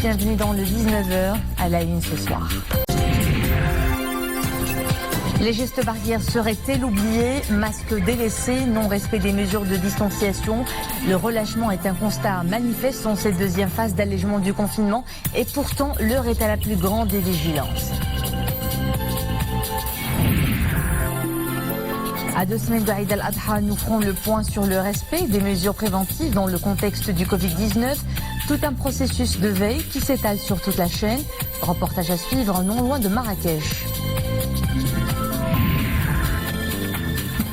bienvenue dans le 19h à la une ce soir. Les gestes barrières seraient-ils oubliés? Masques délaissés, non-respect des mesures de distanciation. Le relâchement est un constat manifeste dans cette deuxième phase d'allègement du confinement et pourtant l'heure est à la plus grande des vigilances. À 2 semaines de Eid al-Adha, nous ferons le point sur le respect des mesures préventives dans le contexte du Covid-19. Tout un processus de veille qui s'étale sur toute la chaîne. Reportage à suivre non loin de Marrakech.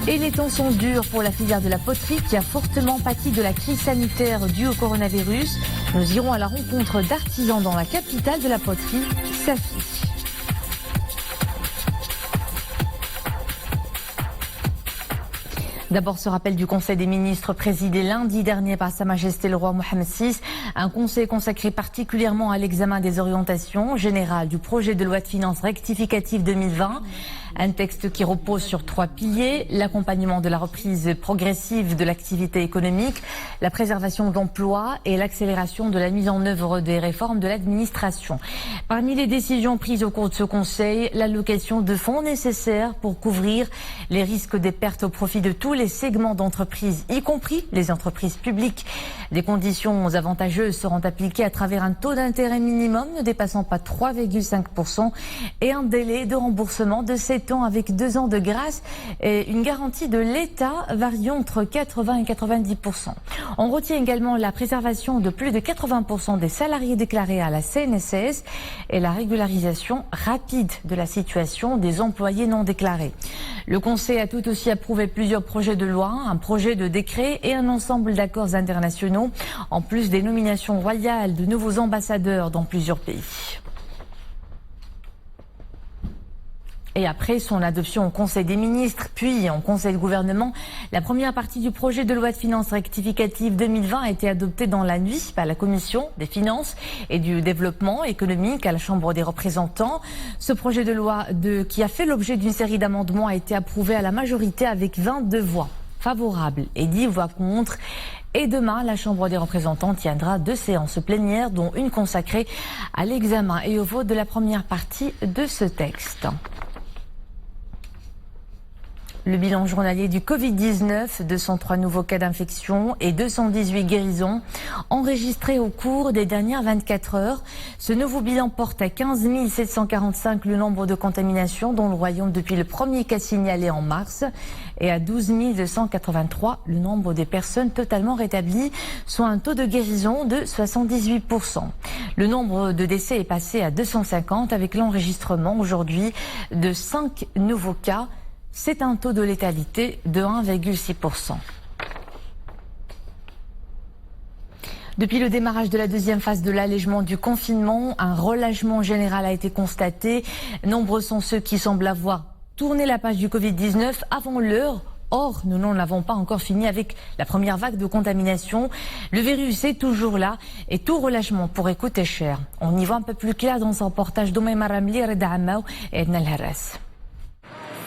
Et les temps sont durs pour la filière de la poterie qui a fortement pâti de la crise sanitaire due au coronavirus. Nous irons à la rencontre d'artisans dans la capitale de la poterie, Safi. D'abord, ce rappel du Conseil des ministres présidé lundi dernier par Sa Majesté le roi Mohammed VI. Un conseil consacré particulièrement à l'examen des orientations générales du projet de loi de finances rectificative 2020. Un texte qui repose sur 3 piliers, l'accompagnement de la reprise progressive de l'activité économique, la préservation d'emplois et l'accélération de la mise en œuvre des réformes de l'administration. Parmi les décisions prises au cours de ce conseil, l'allocation de fonds nécessaires pour couvrir les risques des pertes au profit de tous les segments d'entreprises, y compris les entreprises publiques. Des conditions avantageuses seront appliquées à travers un taux d'intérêt minimum ne dépassant pas 3,5% et un délai de remboursement de 7 ans avec 2 ans de grâce et une garantie de l'État variant entre 80 et 90%. On retient également la préservation de plus de 80% des salariés déclarés à la CNSS et la régularisation rapide de la situation des employés non déclarés. Le Conseil a tout aussi approuvé plusieurs projets de loi, un projet de décret et un ensemble d'accords internationaux, en plus des nominations royales de nouveaux ambassadeurs dans plusieurs pays. Et après son adoption au Conseil des ministres, puis en Conseil de gouvernement, la première partie du projet de loi de finances rectificative 2020 a été adoptée dans la nuit par la Commission des finances et du développement économique à la Chambre des représentants. Ce projet de loi qui a fait l'objet d'une série d'amendements a été approuvé à la majorité avec 22 voix favorables et 10 voix contre. Et demain, la Chambre des représentants tiendra 2 séances plénières, dont une consacrée à l'examen et au vote de la première partie de ce texte. Le bilan journalier du Covid-19, 203 nouveaux cas d'infection et 218 guérisons enregistrés au cours des dernières 24 heures. Ce nouveau bilan porte à 15 745 le nombre de contaminations dans le royaume depuis le premier cas signalé en mars et à 12 283 le nombre des personnes totalement rétablies, soit un taux de guérison de 78%. Le nombre de décès est passé à 250 avec l'enregistrement aujourd'hui de 5 nouveaux cas. C'est un taux de létalité de 1,6%. Depuis le démarrage de la deuxième phase de l'allègement du confinement, un relâchement général a été constaté. Nombreux sont ceux qui semblent avoir tourné la page du Covid-19 avant l'heure. Or, nous n'en avons pas encore fini avec la première vague de contamination. Le virus est toujours là et tout relâchement pourrait coûter cher. On y voit un peu plus clair dans un reportage d'Oumaima Ramli, Reda Ammaou et Edna El Harras.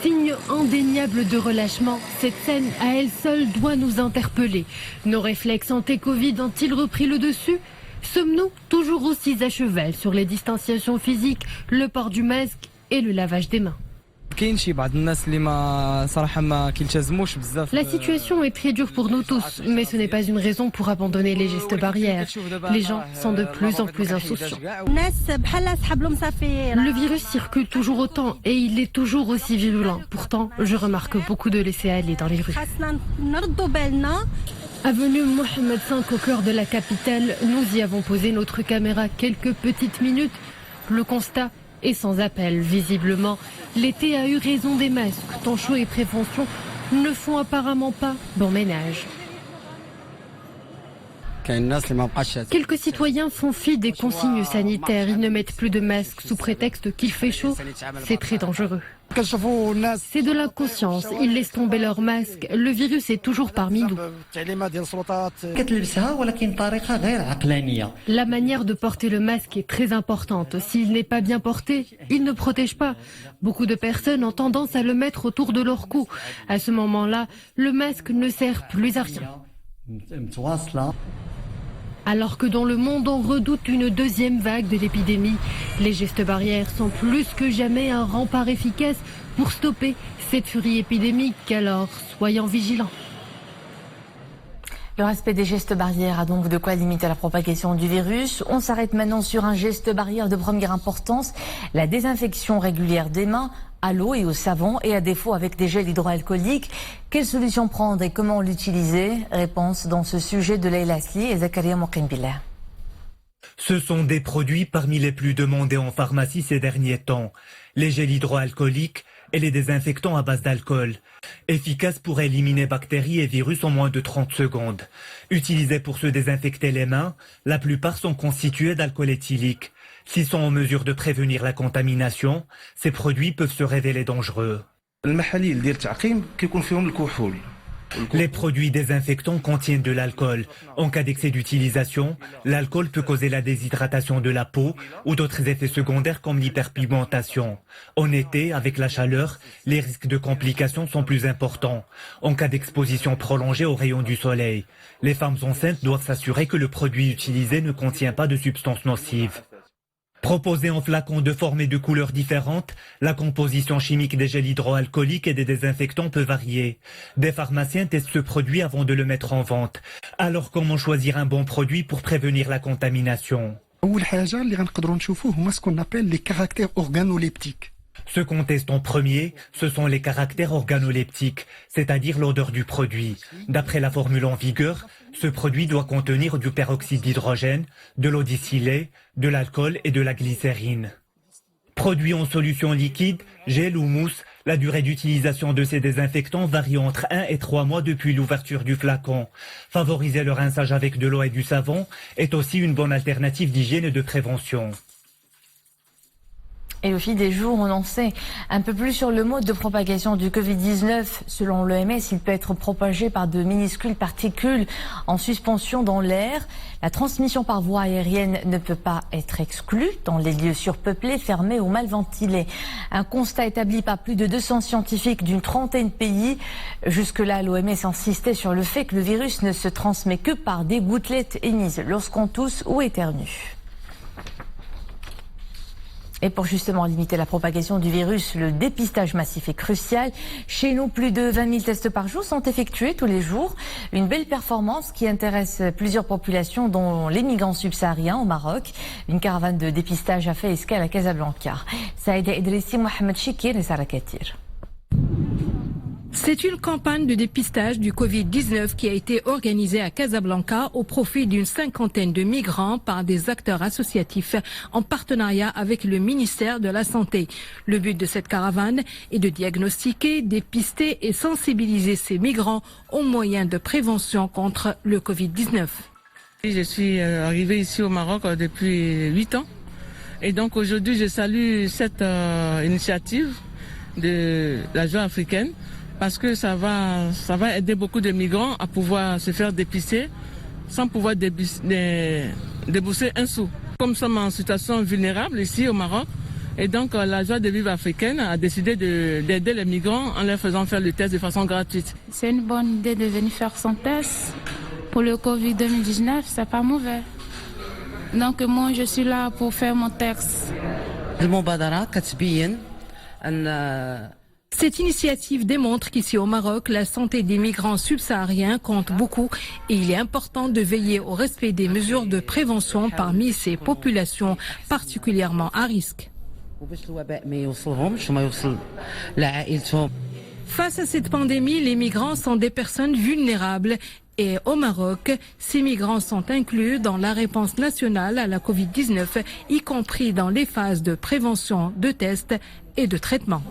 Signe indéniable de relâchement, cette scène à elle seule doit nous interpeller. Nos réflexes anti-Covid ont-ils repris le dessus? Sommes-nous toujours aussi à cheval sur les distanciations physiques, le port du masque et le lavage des mains? La situation est très dure pour nous tous, mais ce n'est pas une raison pour abandonner les gestes barrières. Les gens sont de plus en plus insouciants. Le virus circule toujours autant et il est toujours aussi virulent. Pourtant, je remarque beaucoup de laisser-aller dans les rues. Avenue Mohammed V au cœur de la capitale, nous y avons posé notre caméra quelques petites minutes. Le constat est sans appel, visiblement. L'été a eu raison des masques, temps chaud et prévention ne font apparemment pas bon ménage. Quelques citoyens font fi des consignes sanitaires. Ils ne mettent plus de masques sous prétexte qu'il fait chaud. C'est très dangereux. C'est de l'inconscience. Ils laissent tomber leur masque. Le virus est toujours parmi nous. La manière de porter le masque est très importante. S'il n'est pas bien porté, il ne protège pas. Beaucoup de personnes ont tendance à le mettre autour de leur cou. À ce moment-là, le masque ne sert plus à rien. Alors que dans le monde on redoute une deuxième vague de l'épidémie, les gestes barrières sont plus que jamais un rempart efficace pour stopper cette furie épidémique, alors soyons vigilants. Le respect des gestes barrières a donc de quoi limiter la propagation du virus. On s'arrête maintenant sur un geste barrière de première importance, la désinfection régulière des mains à l'eau et au savon et à défaut avec des gels hydroalcooliques. Quelle solution prendre et comment l'utiliser? Réponse dans ce sujet de Leila Asli et Zakaria Mokhenbillah. Ce sont des produits parmi les plus demandés en pharmacie ces derniers temps. Les gels hydroalcooliques et les désinfectants à base d'alcool. Efficaces pour éliminer bactéries et virus en moins de 30 secondes. Utilisés pour se désinfecter les mains, la plupart sont constitués d'alcool éthylique. S'ils sont en mesure de prévenir la contamination, ces produits peuvent se révéler dangereux. Les produits désinfectants contiennent de l'alcool. En cas d'excès d'utilisation, l'alcool peut causer la déshydratation de la peau ou d'autres effets secondaires comme l'hyperpigmentation. En été, avec la chaleur, les risques de complications sont plus importants. En cas d'exposition prolongée aux rayons du soleil, les femmes enceintes doivent s'assurer que le produit utilisé ne contient pas de substances nocives. Proposé en flacons de formes et de couleurs différentes, la composition chimique des gels hydroalcooliques et des désinfectants peut varier. Des pharmaciens testent ce produit avant de le mettre en vente. Alors comment choisir un bon produit pour prévenir la contamination? Ce qu'on appelle les caractères organoleptiques. Ce qu'on teste en premier, ce sont les caractères organoleptiques, c'est-à-dire l'odeur du produit. D'après la formule en vigueur, ce produit doit contenir du peroxyde d'hydrogène, de l'eau distillée, de l'alcool et de la glycérine. Produit en solution liquide, gel ou mousse, la durée d'utilisation de ces désinfectants varie entre 1 et 3 mois depuis l'ouverture du flacon. Favoriser le rinçage avec de l'eau et du savon est aussi une bonne alternative d'hygiène et de prévention. Et au fil des jours, on en sait un peu plus sur le mode de propagation du Covid-19. Selon l'OMS, il peut être propagé par de minuscules particules en suspension dans l'air. La transmission par voie aérienne ne peut pas être exclue dans les lieux surpeuplés, fermés ou mal ventilés. Un constat établi par plus de 200 scientifiques d'une trentaine de pays. Jusque-là, l'OMS insistait sur le fait que le virus ne se transmet que par des gouttelettes émises lorsqu'on tousse ou éternue. Et pour justement limiter la propagation du virus, le dépistage massif est crucial. Chez nous, plus de 20 000 tests par jour sont effectués tous les jours. Une belle performance qui intéresse plusieurs populations, dont les migrants subsahariens au Maroc. Une caravane de dépistage a fait escale à Casablanca. Saïda Idrissi, Mohamed Chikir et Sarah Katir. C'est une campagne de dépistage du Covid-19 qui a été organisée à Casablanca au profit d'une cinquantaine de migrants par des acteurs associatifs en partenariat avec le ministère de la Santé. Le but de cette caravane est de diagnostiquer, dépister et sensibiliser ces migrants aux moyens de prévention contre le Covid-19. Je suis arrivée ici au Maroc depuis 8 ans et donc aujourd'hui je salue cette initiative de la Joie africaine. Parce que ça va aider beaucoup de migrants à pouvoir se faire dépister sans pouvoir débourser un sou. Comme nous sommes en situation vulnérable ici au Maroc, et donc la Joie de vivre africaine a décidé d'aider les migrants en leur faisant faire le test de façon gratuite. C'est une bonne idée de venir faire son test. Pour le Covid-19, c'est pas mauvais. Donc moi je suis là pour faire mon test. Cette initiative démontre qu'ici au Maroc, la santé des migrants subsahariens compte beaucoup et il est important de veiller au respect des mesures de prévention parmi ces populations particulièrement à risque. Face à cette pandémie, les migrants sont des personnes vulnérables et au Maroc, ces migrants sont inclus dans la réponse nationale à la Covid-19, y compris dans les phases de prévention, de tests et de traitement.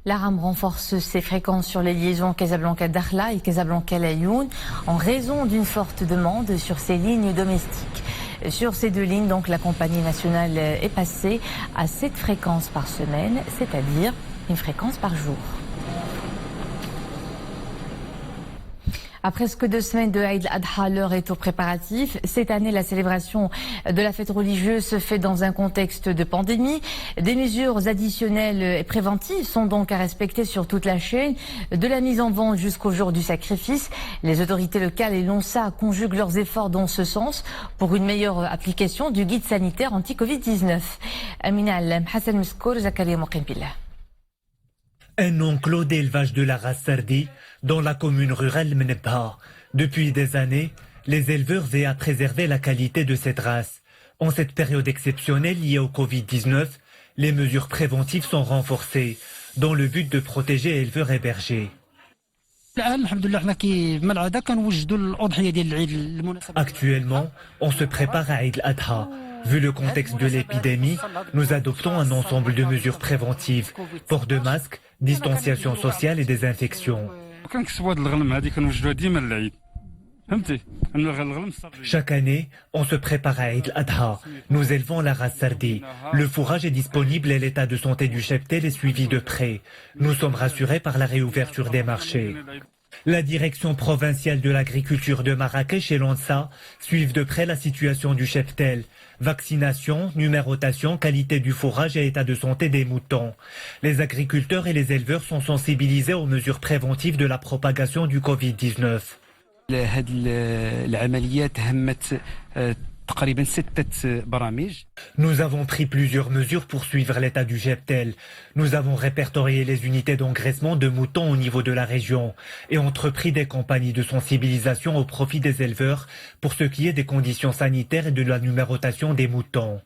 La RAM renforce ses fréquences sur les liaisons Casablanca-Dakhla et Casablanca-Laayoune en raison d'une forte demande sur ces lignes domestiques. Sur ces deux lignes, donc, la compagnie nationale est passée à 7 fréquences par semaine, c'est-à-dire une fréquence par jour. À presque 2 semaines de Eid al-Adha, l'heure est aux préparatifs. Cette année, la célébration de la fête religieuse se fait dans un contexte de pandémie. Des mesures additionnelles et préventives sont donc à respecter sur toute la chaîne, de la mise en vente jusqu'au jour du sacrifice. Les autorités locales et l'ONSA conjuguent leurs efforts dans ce sens pour une meilleure application du guide sanitaire anti-Covid-19. Amina Alem, Hassan Meskour, Zakaria Moukembila. Un enclos d'élevage de la race Sardi dans la commune rurale Mnebha. Depuis des années, les éleveurs veillent à préserver la qualité de cette race. En cette période exceptionnelle liée au Covid-19, les mesures préventives sont renforcées dans le but de protéger éleveurs et bergers. Actuellement, on se prépare à Eid al-Adha. Vu le contexte de l'épidémie, nous adoptons un ensemble de mesures préventives, port de masque, distanciation sociale et désinfection. Chaque année, on se prépare à Eid al-Adha. Nous élevons la race Sardi. Le fourrage est disponible et l'état de santé du cheptel est suivi de près. Nous sommes rassurés par la réouverture des marchés. La direction provinciale de l'agriculture de Marrakech et l'ONSA suivent de près la situation du cheptel. Vaccination, numérotation, qualité du fourrage et état de santé des moutons. Les agriculteurs et les éleveurs sont sensibilisés aux mesures préventives de la propagation du Covid-19. Nous avons pris plusieurs mesures pour suivre l'état du cheptel. Nous avons répertorié les unités d'engraissement de moutons au niveau de la région et entrepris des campagnes de sensibilisation au profit des éleveurs pour ce qui est des conditions sanitaires et de la numérotation des moutons.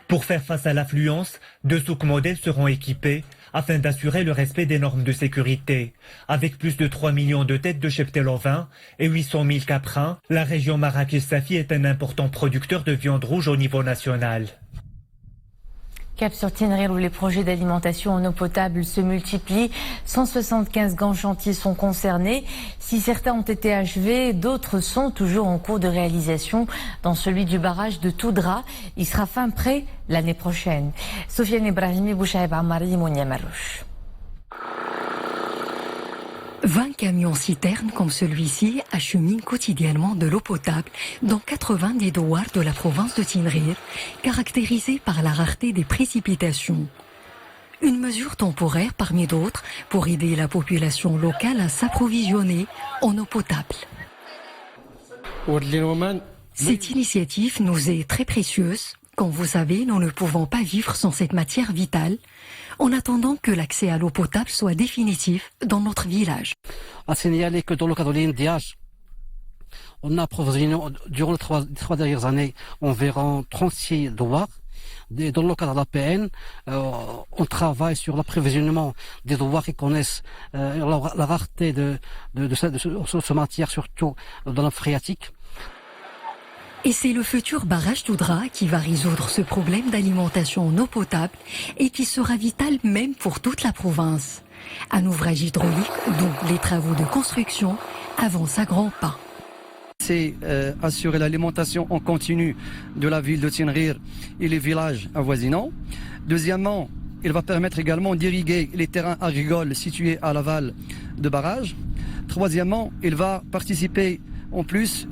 Pour faire face à l'affluence, 2 souks modèles seront équipés afin d'assurer le respect des normes de sécurité. Avec plus de 3 millions de têtes de cheptel ovins et 800 000 caprins, la région Marrakech-Safi est un important producteur de viande rouge au niveau national. Cap sur Tinrir où les projets d'alimentation en eau potable se multiplient. 175 grands chantiers sont concernés. Si certains ont été achevés, d'autres sont toujours en cours de réalisation. Dans celui du barrage de Toudra, il sera fin prêt l'année prochaine. Sofiane Ibrahimi, Bouchaïb Amari, Mounia Marouche. 20 camions-citernes comme celui-ci acheminent quotidiennement de l'eau potable dans 80 des douars de la province de Tinrir, caractérisée par la rareté des précipitations. Une mesure temporaire parmi d'autres pour aider la population locale à s'approvisionner en eau potable. Cette initiative nous est très précieuse. Comme vous savez, nous ne pouvons pas vivre sans cette matière vitale, en attendant que l'accès à l'eau potable soit définitif dans notre village. À signaler que dans le cadre de l'INDH, on a approvisionné durant les 3 dernières années environ 36 douars. Dans le cadre de l'APN, on travaille sur l'approvisionnement des douars qui connaissent la rareté de cette matière, surtout dans la phréatique. Et c'est le futur barrage Toudra qui va résoudre ce problème d'alimentation en eau potable et qui sera vital même pour toute la province. Un ouvrage hydraulique dont les travaux de construction avancent à grands pas. C'est assurer l'alimentation en continu de la ville de Tinrir et les villages avoisinants. Deuxièmement, il va permettre également d'irriguer les terrains agricoles situés à l'aval de barrages. Troisièmement, il va participer en plus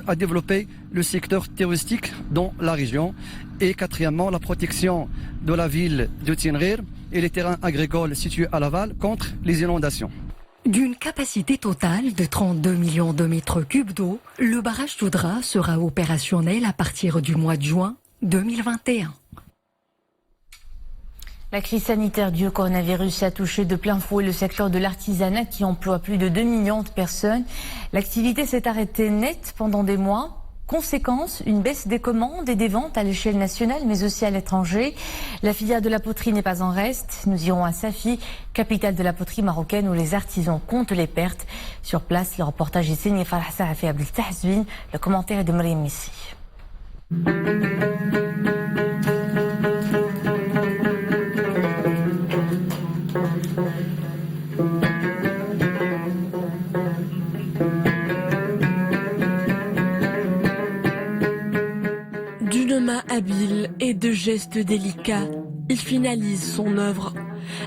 à développer le secteur touristique dans la région. Et quatrièmement, la protection de la ville de Tinrir et les terrains agricoles situés à l'aval contre les inondations. D'une capacité totale de 32 millions de mètres cubes d'eau, le barrage Toudra sera opérationnel à partir du mois de juin 2021. La crise sanitaire due au coronavirus a touché de plein fouet le secteur de l'artisanat qui emploie plus de 2 millions de personnes. L'activité s'est arrêtée net pendant des mois. Conséquence, une baisse des commandes et des ventes à l'échelle nationale mais aussi à l'étranger. La filière de la poterie n'est pas en reste. Nous irons à Safi, capitale de la poterie marocaine où les artisans comptent les pertes. Sur place, le reportage est signé Farah Sarafi Abdel Tahzwin. Le commentaire est de Mariam Missi. D'une main habile et de gestes délicats, il finalise son œuvre.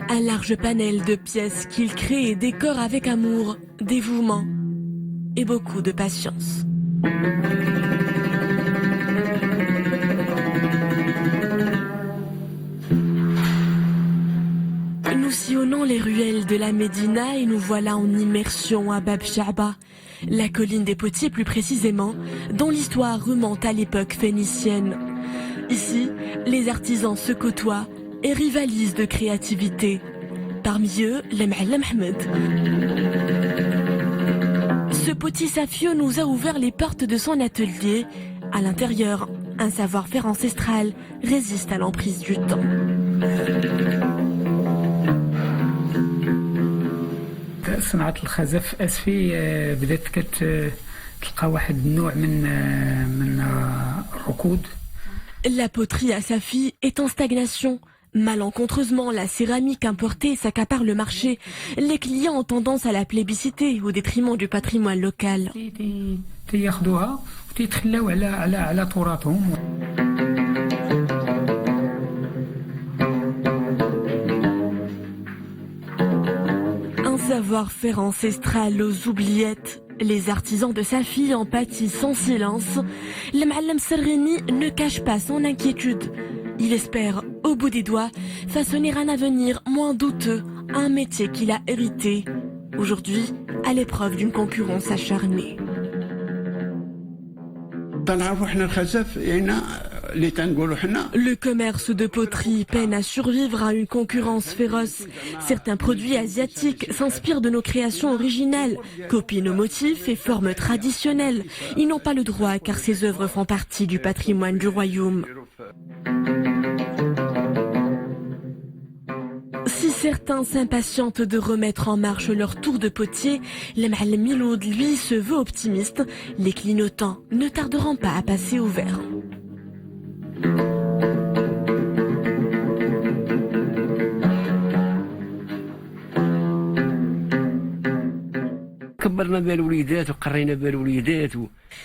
Un large panel de pièces qu'il crée et décore avec amour, dévouement et beaucoup de patience. Nous sillonnons les ruelles de la Médina et nous voilà en immersion à Bab Sha'ba, la colline des potiers plus précisément, dont l'histoire remonte à l'époque phénicienne. Ici, les artisans se côtoient et rivalisent de créativité. Parmi eux, le Ma'alem Ahmed. Ce potier Safio nous a ouvert les portes de son atelier. À l'intérieur, un savoir-faire ancestral résiste à l'emprise du temps. صناعة الخزف أسفي بدات كتلقى واحد النوع من الركود. La poterie à Safi est en stagnation. Malencontreusement, la céramique importée s'accapare le marché. Les clients ont tendance à la plébisciter au détriment du patrimoine local. تياخذوها وتيتخلاو على تراثهم. Savoir-faire ancestral aux oubliettes. Les artisans de Safi en pâtissent en silence. Le Ma'alem Serrini ne cache pas son inquiétude. Il espère, au bout des doigts, façonner un avenir moins douteux, un métier qu'il a hérité. Aujourd'hui, à l'épreuve d'une concurrence acharnée. Le commerce de poterie peine à survivre à une concurrence féroce. Certains produits asiatiques s'inspirent de nos créations originales, copient nos motifs et formes traditionnelles. Ils n'ont pas le droit car ces œuvres font partie du patrimoine du royaume. Si certains s'impatientent de remettre en marche leur tour de potier, le Ma'alem Miloud, lui, se veut optimiste. Les clignotants ne tarderont pas à passer au vert.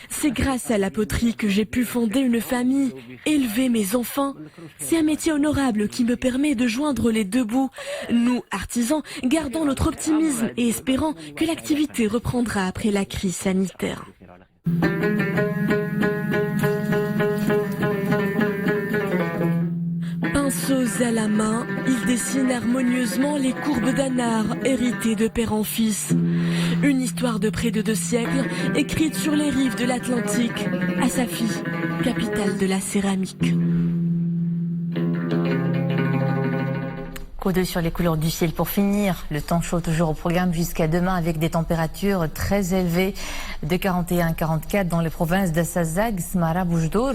C'est grâce à la poterie que j'ai pu fonder une famille, élever mes enfants. C'est un métier honorable qui me permet de joindre les deux bouts. Nous, artisans, gardons notre optimisme et espérons que l'activité reprendra après la crise sanitaire. Pinceaux à la main, il dessine harmonieusement les courbes d'un art hérité de père en fils. Une histoire de près de 2 siècles, écrite sur les rives de l'Atlantique, à Safi, capitale de la céramique. Coup d'œil sur les couleurs du ciel pour finir. Le temps chaud toujours au programme jusqu'à demain avec des températures très élevées de 41 à 44 dans les provinces de Sazag, Smara, Boujdour,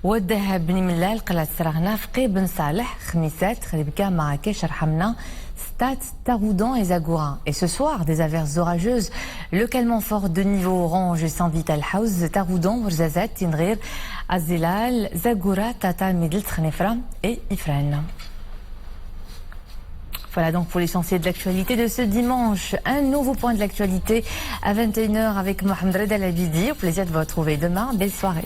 Ouaddaha, Bni Mellal, Qalat Saraghna, Fqi, Ben Saleh, Khmissat, Khribka, Marrakech, Arhamna, Stat, Taroudan et Zagoura. Et ce soir, des averses orageuses localement fortes de niveau orange s'invitent à Al-Haouz, Taroudan, Ourzazat, Tinrir, Azilal, Zagoura, Tata, Midl, Tchnefra et Ifran. Voilà donc pour l'essentiel de l'actualité de ce dimanche. Un nouveau point de l'actualité à 21h avec Mohamed Reda Labidi. Au plaisir de vous retrouver demain. Belle soirée.